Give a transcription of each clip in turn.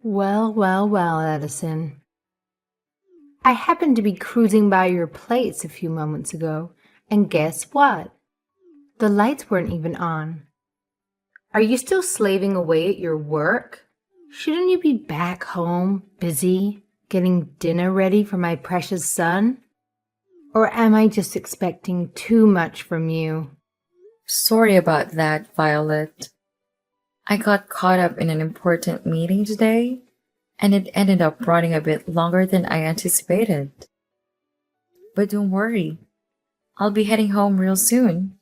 Well, well, well, Edison. I happened to be cruising by your place a few moments ago, and guess what? The lights weren't even on. Are you still slaving away at your work? Shouldn't you be back home, busy, getting dinner ready for my precious son? Or am I just expecting too much from you? Sorry about that, Violet. I got caught up in an important meeting today, and it ended up running a bit longer than I anticipated. But don't worry, I'll be heading home real soon.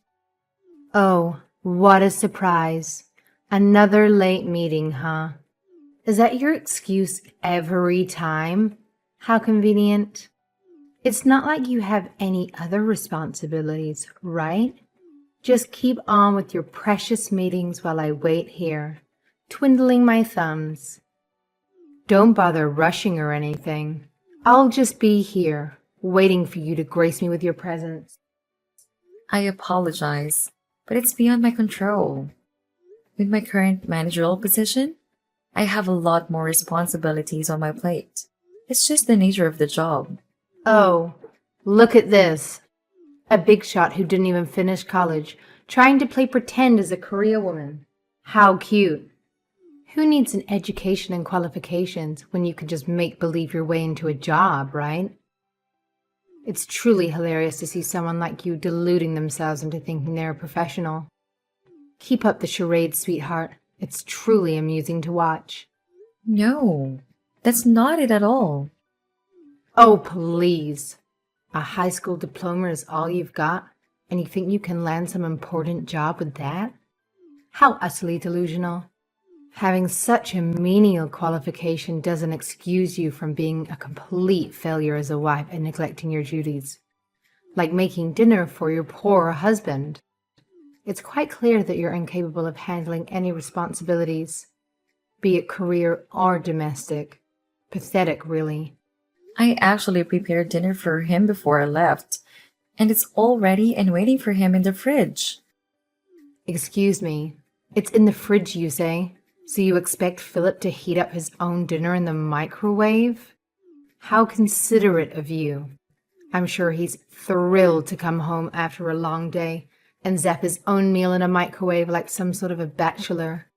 Oh, what a surprise. Another late meeting, huh? Is that your excuse every time? How convenient. It's not like you have any other responsibilities, right? Just keep on with your precious meetings while I wait here, twiddling my thumbs. Don't bother rushing or anything. I'll just be here, waiting for you to grace me with your presence. I apologize, but it's beyond my control. With my current managerial position, I have a lot more responsibilities on my plate. It's just the nature of the job. Oh, look at this. A big shot who didn't even finish college, trying to play pretend as a career woman. How cute. Who needs an education and qualifications when you can just make believe your way into a job, right? It's truly hilarious to see someone like you deluding themselves into thinking they're a professional. Keep up the charade, sweetheart. It's truly amusing to watch. No, that's not it at all. Oh, please. A high school diploma is all you've got, and you think you can land some important job with that? How utterly delusional. Having such a menial qualification doesn't excuse you from being a complete failure as a wife and neglecting your duties, like making dinner for your poor husband. It's quite clear that you're incapable of handling any responsibilities, be it career or domestic. Pathetic, really. I actually prepared dinner for him before I left, and it's all ready and waiting for him in the fridge. Excuse me, it's in the fridge, you say? So you expect Philip to heat up his own dinner in the microwave? How considerate of you. I'm sure he's thrilled to come home after a long day and zap his own meal in a microwave like some sort of a bachelor.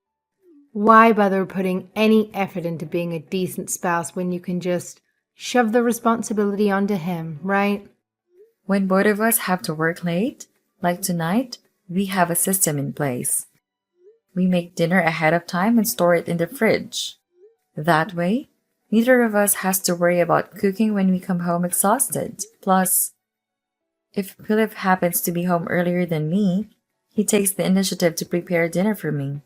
Why bother putting any effort into being a decent spouse when you can just shove the responsibility onto him, right? When both of us have to work late, like tonight, we have a system in place. We make dinner ahead of time and store it in the fridge. That way, neither of us has to worry about cooking when we come home exhausted. Plus, if Philip happens to be home earlier than me, he takes the initiative to prepare dinner for me.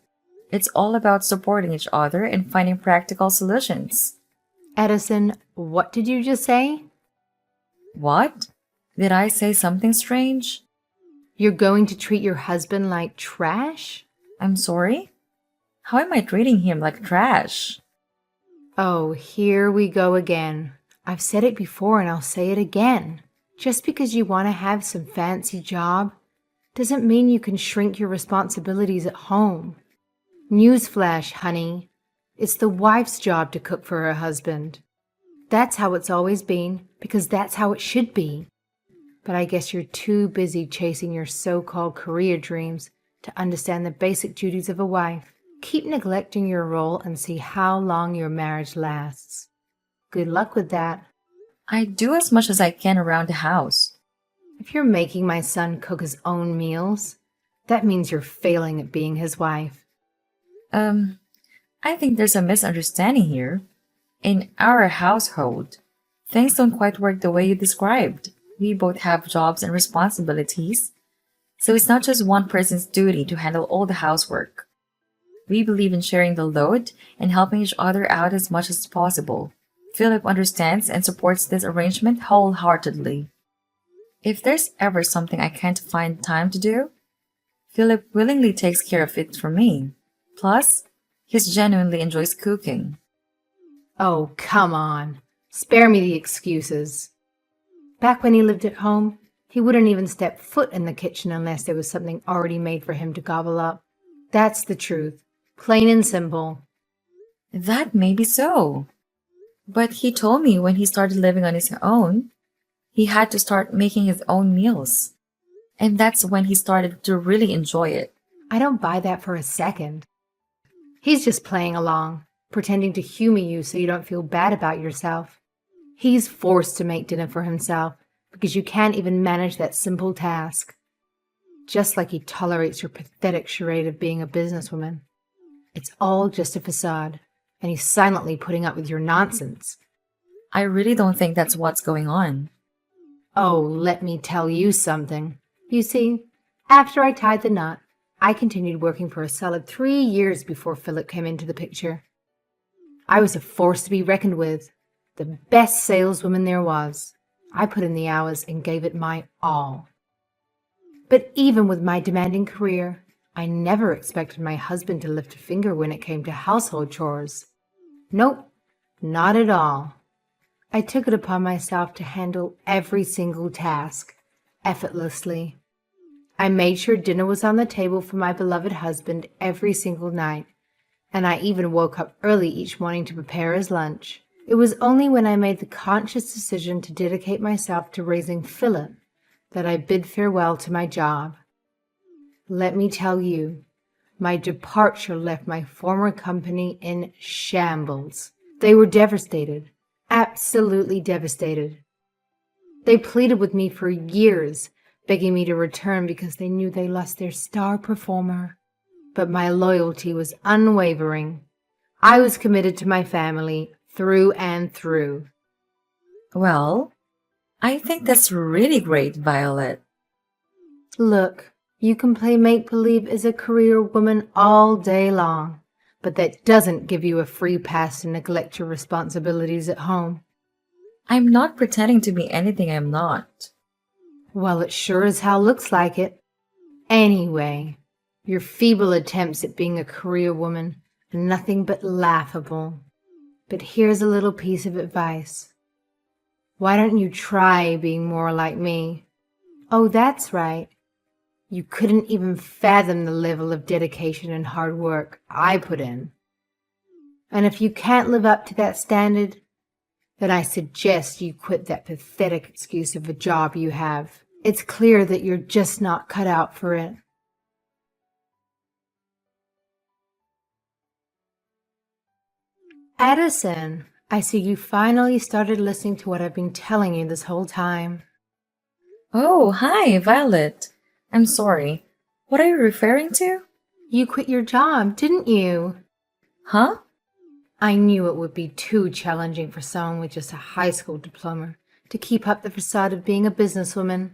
It's all about supporting each other and finding practical solutions. Edison, what did you just say? What? Did I say something strange? You're going to treat your husband like trash? I'm sorry? How am I treating him like trash? Oh, here we go again. I've said it before and I'll say it again. Just because you want to have some fancy job doesn't mean you can shrink your responsibilities at home. Newsflash, honey. It's the wife's job to cook for her husband. That's how it's always been, because that's how it should be. But I guess you're too busy chasing your so-called career dreams to understand the basic duties of a wife. Keep neglecting your role and see how long your marriage lasts. Good luck with that. I do as much as I can around the house. If you're making my son cook his own meals, that means you're failing at being his wife. I think there's a misunderstanding here. In our household, things don't quite work the way you described. We both have jobs and responsibilities, so it's not just one person's duty to handle all the housework. We believe in sharing the load and helping each other out as much as possible. Philip understands and supports this arrangement wholeheartedly. If there's ever something I can't find time to do, Philip willingly takes care of it for me. Plus, he genuinely enjoys cooking. Oh, come on. Spare me the excuses. Back when he lived at home, he wouldn't even step foot in the kitchen unless there was something already made for him to gobble up. That's the truth. Plain and simple. That may be so. But he told me when he started living on his own, he had to start making his own meals. And that's when he started to really enjoy it. I don't buy that for a second. He's just playing along, pretending to humor you so you don't feel bad about yourself. He's forced to make dinner for himself because you can't even manage that simple task. Just like he tolerates your pathetic charade of being a businesswoman. It's all just a facade, and he's silently putting up with your nonsense. I really don't think that's what's going on. Oh, let me tell you something. You see, after I tied the knot, I continued working for a solid 3 years before Philip came into the picture. I was a force to be reckoned with, the best saleswoman there was. I put in the hours and gave it my all. But even with my demanding career, I never expected my husband to lift a finger when it came to household chores. Nope, not at all. I took it upon myself to handle every single task, effortlessly. I made sure dinner was on the table for my beloved husband every single night, and I even woke up early each morning to prepare his lunch. It was only when I made the conscious decision to dedicate myself to raising Philip that I bid farewell to my job. Let me tell you, my departure left my former company in shambles. They were devastated, absolutely devastated. They pleaded with me for years, begging me to return because they knew they lost their star performer. But my loyalty was unwavering. I was committed to my family through and through. Well, I think that's really great, Violet. Look, you can play make-believe as a career woman all day long, but that doesn't give you a free pass to neglect your responsibilities at home. I'm not pretending to be anything I'm not. Well, it sure as hell looks like it. Anyway, your feeble attempts at being a career woman are nothing but laughable. But here's a little piece of advice. Why don't you try being more like me? Oh, that's right. You couldn't even fathom the level of dedication and hard work I put in. And if you can't live up to that standard, then I suggest you quit that pathetic excuse of a job you have. It's clear that you're just not cut out for it. Addison, I see you finally started listening to what I've been telling you this whole time. Oh, hi, Violet. I'm sorry. What are you referring to? You quit your job, didn't you? Huh? I knew it would be too challenging for someone with just a high school diploma to keep up the facade of being a businesswoman.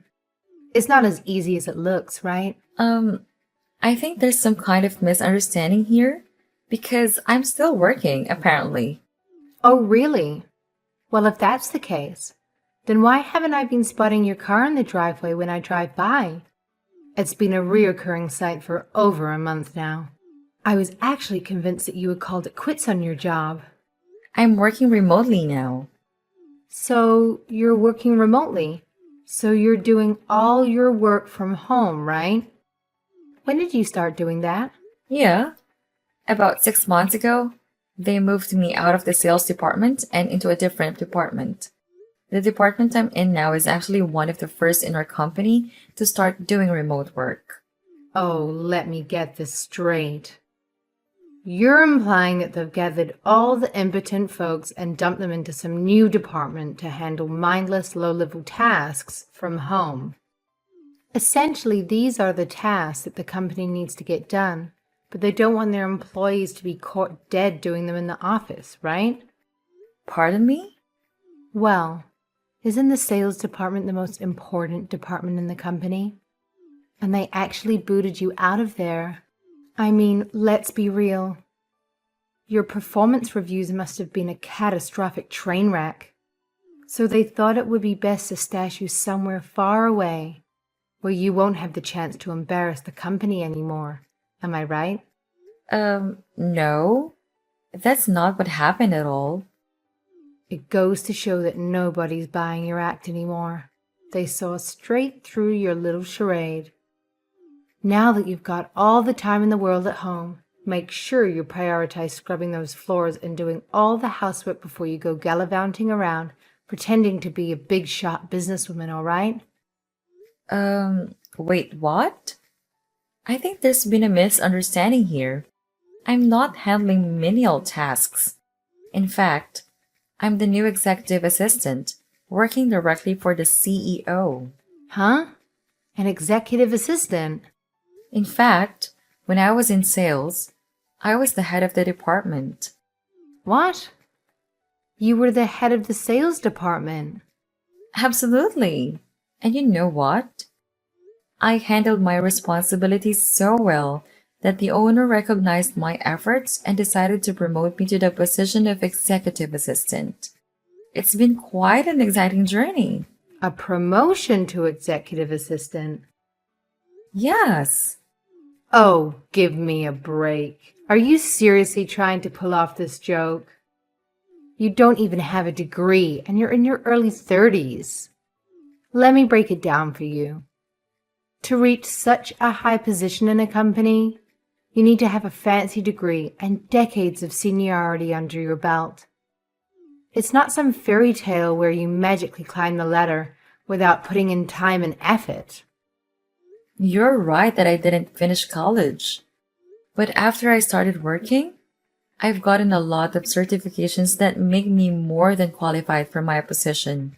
It's not as easy as it looks, right? I think there's some kind of misunderstanding here because I'm still working, apparently. Oh, really? Well, if that's the case, then why haven't I been spotting your car in the driveway when I drive by? It's been a reoccurring sight for over a month now. I was actually convinced that you had called it quits on your job. I'm working remotely now. So you're working remotely. So you're doing all your work from home, right? When did you start doing that? Yeah. About 6 months ago, they moved me out of the sales department and into a different department. The department I'm in now is actually one of the first in our company to start doing remote work. Oh, let me get this straight. You're implying that they've gathered all the impotent folks and dumped them into some new department to handle mindless, low-level tasks from home. Essentially, these are the tasks that the company needs to get done, but they don't want their employees to be caught dead doing them in the office, right? Pardon me? Well, isn't the sales department the most important department in the company? And they actually booted you out of there. I mean, let's be real. Your performance reviews must have been a catastrophic train wreck. So they thought it would be best to stash you somewhere far away, where you won't have the chance to embarrass the company anymore. Am I right? No. That's not what happened at all. It goes to show that nobody's buying your act anymore. They saw straight through your little charade. Now that you've got all the time in the world at home, Make sure you prioritize scrubbing those floors and doing all the housework before you go gallivanting around, pretending to be a big shot businesswoman, all right? Wait, what? I think there's been a misunderstanding here. I'm not handling menial tasks. In fact, I'm the new executive assistant, working directly for the CEO. Huh? An executive assistant? In fact, when I was in sales, I was the head of the department. What? You were the head of the sales department. Absolutely. And you know what? I handled my responsibilities so well that the owner recognized my efforts and decided to promote me to the position of executive assistant. It's been quite an exciting journey. A promotion to executive assistant? Yes. Oh, give me a break. Are you seriously trying to pull off this joke? You don't even have a degree and you're in your early 30s. Let me break it down for you. To reach such a high position in a company, you need to have a fancy degree and decades of seniority under your belt. It's not some fairy tale where you magically climb the ladder without putting in time and effort. You're right that I didn't finish college. But after I started working, I've gotten a lot of certifications that make me more than qualified for my position.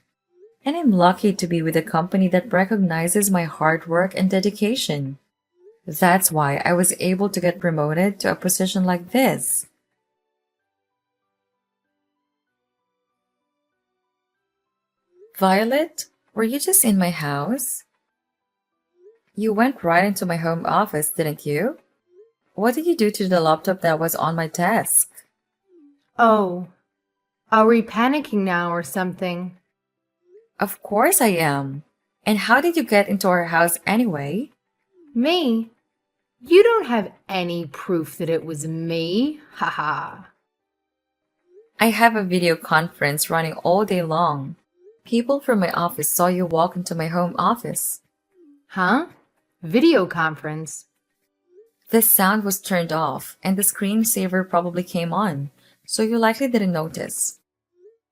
And I'm lucky to be with a company that recognizes my hard work and dedication. That's why I was able to get promoted to a position like this. Violet, were you just in my house? You went right into my home office, didn't you? What did you do to the laptop that was on my desk? Oh, are we panicking now or something? Of course I am. And how did you get into our house anyway? Me? You don't have any proof that it was me. Haha. I have a video conference running all day long. People from my office saw you walk into my home office. Huh? Video conference? The sound was turned off and the screensaver probably came on, so you likely didn't notice.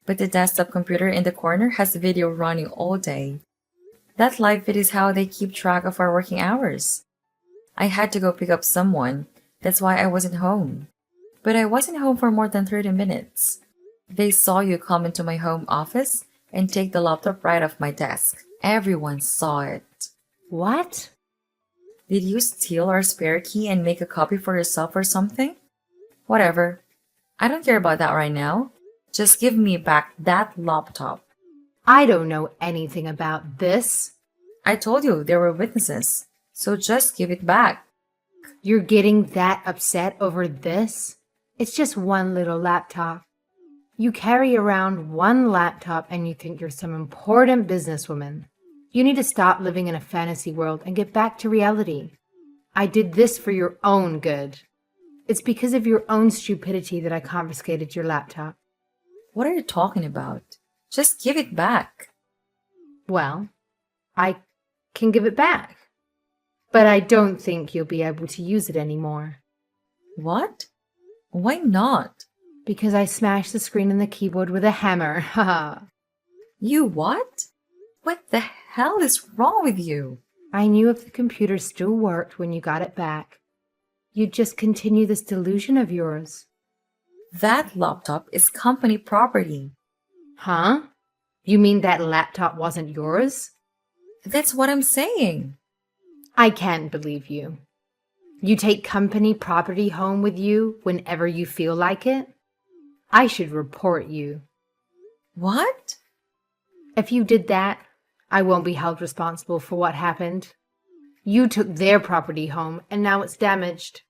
But the desktop computer in the corner has video running all day. That live feed is how they keep track of our working hours. I had to go pick up someone, that's why I wasn't home. But I wasn't home for more than 30 minutes. They saw you come into my home office and take the laptop right off my desk. Everyone saw it. What? Did you steal our spare key and make a copy for yourself or something? Whatever. I don't care about that right now. Just give me back that laptop. I don't know anything about this. I told you there were witnesses, so just give it back. You're getting that upset over this? It's just one little laptop. You carry around one laptop and you think you're some important businesswoman. You need to stop living in a fantasy world and get back to reality. I did this for your own good. It's because of your own stupidity that I confiscated your laptop. What are you talking about? Just give it back. Well, I can give it back. But I don't think you'll be able to use it anymore. What? Why not? Because I smashed the screen and the keyboard with a hammer. Haha. You what? What the hell is wrong with you? I knew if the computer still worked when you got it back, you'd just continue this delusion of yours. That laptop is company property. Huh? You mean that laptop wasn't yours? That's what I'm saying. I can't believe you. You take company property home with you whenever you feel like it? I should report you. What? If you did that, I won't be held responsible for what happened. You took their property home and now it's damaged.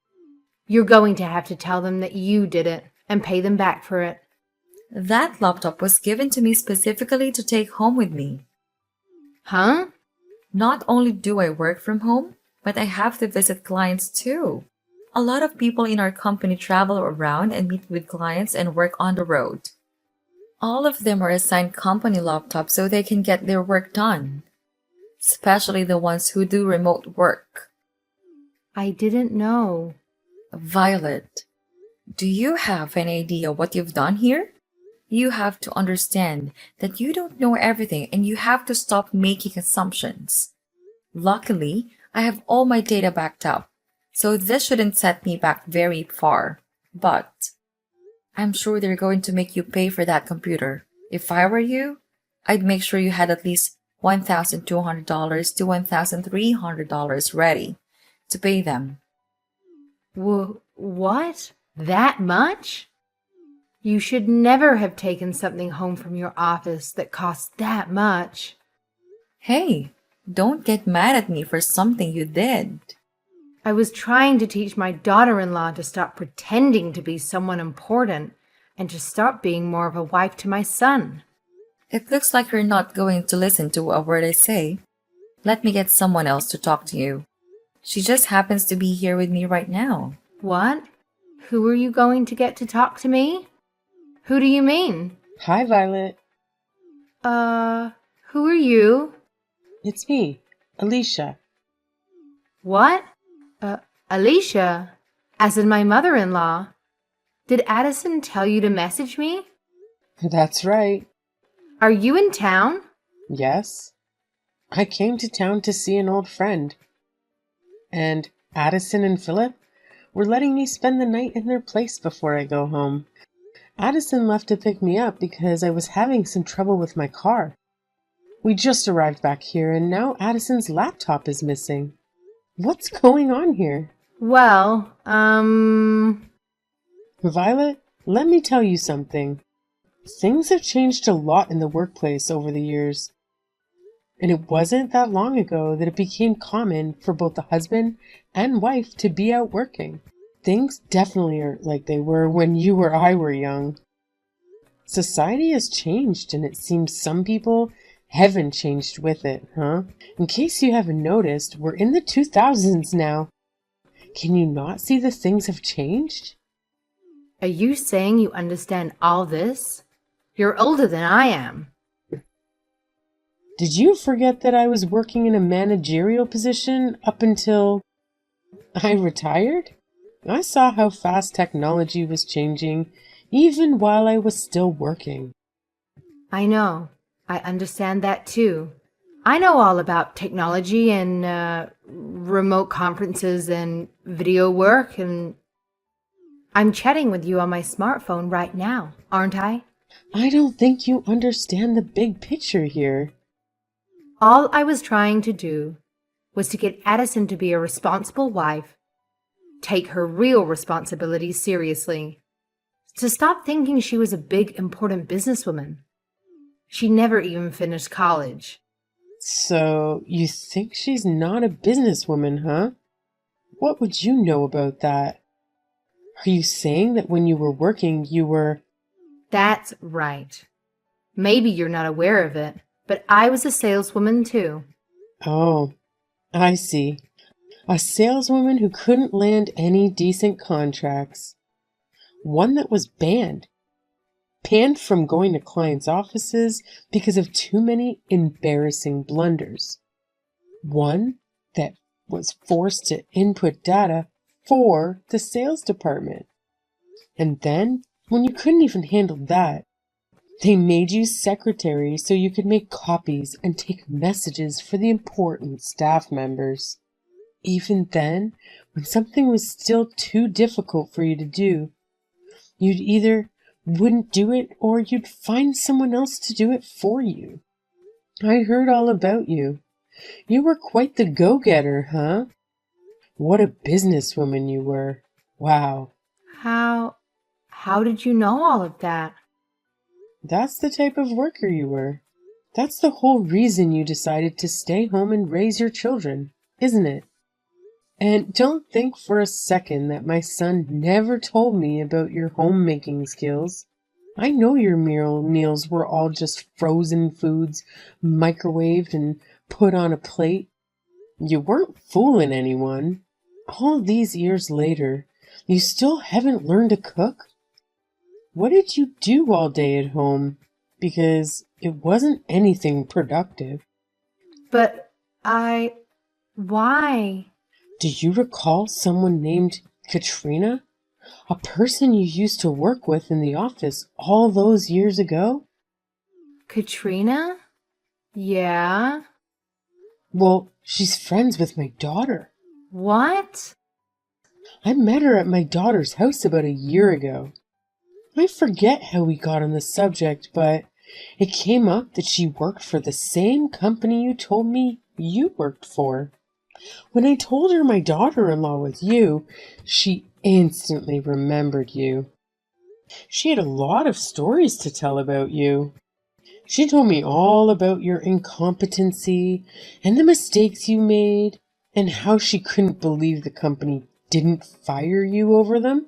You're going to have to tell them that you did it and pay them back for it. That laptop was given to me specifically to take home with me. Huh? Not only do I work from home, but I have to visit clients too. A lot of people in our company travel around and meet with clients and work on the road. All of them are assigned company laptops so they can get their work done, especially the ones who do remote work. I didn't know. Violet, do you have any idea what you've done here? You have to understand that you don't know everything and you have to stop making assumptions. Luckily, I have all my data backed up, so this shouldn't set me back very far. But I'm sure they're going to make you pay for that computer. If I were you, I'd make sure you had at least $1,200 to $1,300 ready to pay them. What? That much? You should never have taken something home from your office that cost that much. Hey, don't get mad at me for something you did. I was trying to teach my daughter-in-law to stop pretending to be someone important and to stop being more of a wife to my son. It looks like you're not going to listen to a word I say. Let me get someone else to talk to you. She just happens to be here with me right now. What? Who are you going to get to talk to me? Who do you mean? Hi, Violet. Who are you? It's me, Alicia. What? Alicia? As in my mother-in-law. Did Addison tell you to message me? That's right. Are you in town? Yes. I came to town to see an old friend. And Addison and Philip were letting me spend the night in their place before I go home. Addison left to pick me up because I was having some trouble with my car. We just arrived back here and now Addison's laptop is missing. What's going on here? Well, Violet, let me tell you something. Things have changed a lot in the workplace over the years. And it wasn't that long ago that it became common for both the husband and wife to be out working. Things definitely aren't like they were when you or I were young. Society has changed, and it seems some people haven't changed with it, huh? In case you haven't noticed, we're in the 2000s now. Can you not see that things have changed? are you saying you understand all this? You're older than I am. Did you forget that I was working in a managerial position up until I retired? I saw how fast technology was changing, even while I was still working. I know. I understand that too. I know all about technology and remote conferences and video work, and I'm chatting with you on my smartphone right now, aren't I? I don't think you understand the big picture here. All I was trying to do was to get Addison to be a responsible wife, take her real responsibilities seriously, to stop thinking she was a big, important businesswoman. She never even finished college. So, you think she's not a businesswoman, huh? What would you know about that? Are you saying that when you were working, you were... That's right. Maybe you're not aware of it, but I was a saleswoman too. Oh, I see. A saleswoman who couldn't land any decent contracts. One that was banned. Banned from going to clients' offices because of too many embarrassing blunders. One that was forced to input data for the sales department. And then, when you couldn't even handle that, they made you secretary so you could make copies and take messages for the important staff members. Even then, when something was still too difficult for you to do, you'd either wouldn't do it or you'd find someone else to do it for you. I heard all about you. You were quite the go-getter, huh? What a businesswoman you were. Wow. How did you know all of that? That's the type of worker you were. That's the whole reason you decided to stay home and raise your children, isn't it? And don't think for a second that my son never told me about your homemaking skills. I know your meals were all just frozen foods, microwaved and put on a plate. You weren't fooling anyone. All these years later, you still haven't learned to cook? What did you do all day at home? Because it wasn't anything productive. But why? Do you recall someone named Katrina? A person you used to work with in the office all those years ago? Katrina? Yeah? Well, she's friends with my daughter. What? I met her at my daughter's house about a year ago. I forget how we got on the subject, but it came up that she worked for the same company you told me you worked for. When I told her my daughter-in-law was you, she instantly remembered you. She had a lot of stories to tell about you. She told me all about your incompetency and the mistakes you made and how she couldn't believe the company didn't fire you over them.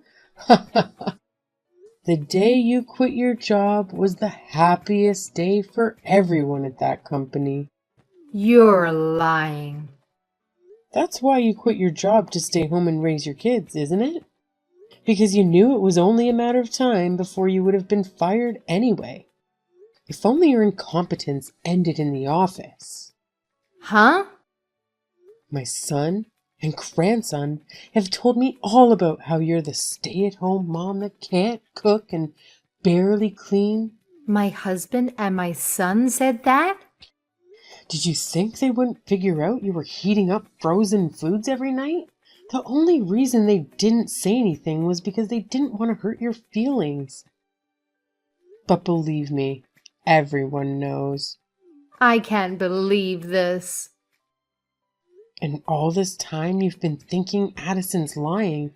The day you quit your job was the happiest day for everyone at that company. You're lying. That's why you quit your job to stay home and raise your kids, isn't it? Because you knew it was only a matter of time before you would have been fired anyway. If only your incompetence ended in the office. Huh? My son and grandson have told me all about how you're the stay-at-home mom that can't cook and barely clean. My husband and my son said that? Did you think they wouldn't figure out you were heating up frozen foods every night? The only reason they didn't say anything was because they didn't want to hurt your feelings. But believe me, everyone knows. I can't believe this. And all this time you've been thinking Addison's lying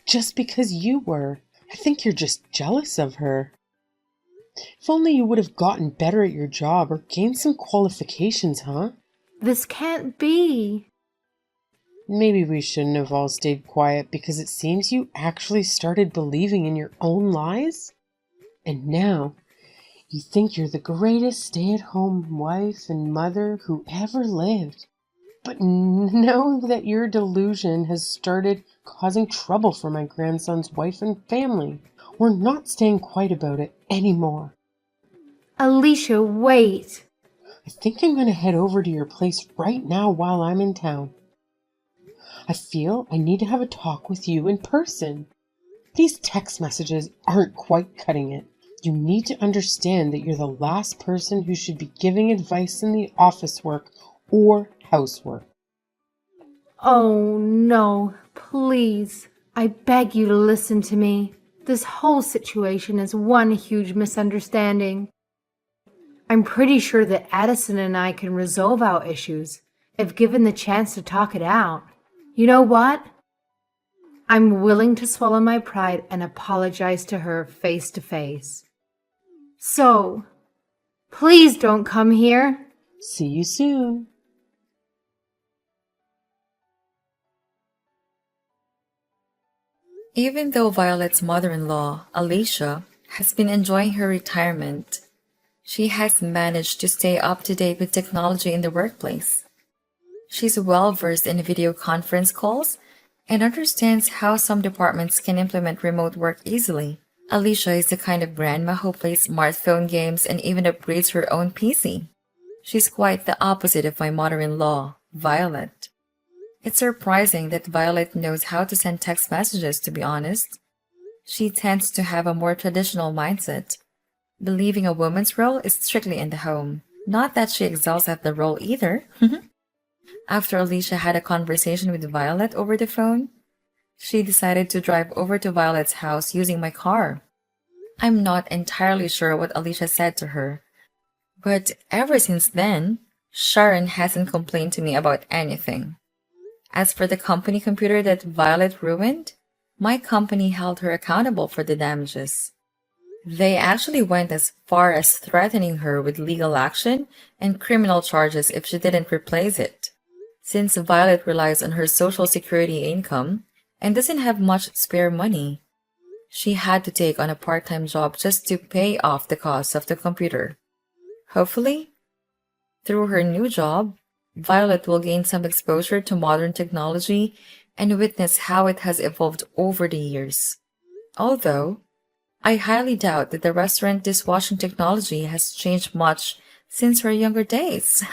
just because you were. I think you're just jealous of her. If only you would have gotten better at your job or gained some qualifications, huh? This can't be. Maybe we shouldn't have all stayed quiet because it seems you actually started believing in your own lies. And now you think you're the greatest stay-at-home wife and mother who ever lived. But know that your delusion has started causing trouble for my grandson's wife and family. We're not staying quiet about it anymore. Alicia, wait. I think I'm going to head over to your place right now while I'm in town. I feel I need to have a talk with you in person. These text messages aren't quite cutting it. You need to understand that you're the last person who should be giving advice in the office work or housework. Oh, no. Please. I beg you to listen to me. This whole situation is one huge misunderstanding. I'm pretty sure that Addison and I can resolve our issues if given the chance to talk it out. You know what? I'm willing to swallow my pride and apologize to her face to face. So, please don't come here. See you soon. Even though Violet's mother-in-law, Alicia, has been enjoying her retirement, she has managed to stay up to date with technology in the workplace. She's well versed in video conference calls and understands how some departments can implement remote work easily. Alicia is the kind of grandma who plays smartphone games and even upgrades her own PC. She's quite the opposite of my mother-in-law, Violet. It's surprising that Violet knows how to send text messages, to be honest. She tends to have a more traditional mindset, believing a woman's role is strictly in the home. Not that she excels at the role either. After Alicia had a conversation with Violet over the phone, she decided to drive over to Violet's house using my car. I'm not entirely sure what Alicia said to her, but ever since then, Sharon hasn't complained to me about anything. As for the company computer that Violet ruined, my company held her accountable for the damages. They actually went as far as threatening her with legal action and criminal charges if she didn't replace it. Since Violet relies on her social security income and doesn't have much spare money, she had to take on a part-time job just to pay off the cost of the computer. Hopefully, through her new job, Violet will gain some exposure to modern technology and witness how it has evolved over the years. Although, I highly doubt that the restaurant dishwashing technology has changed much since her younger days.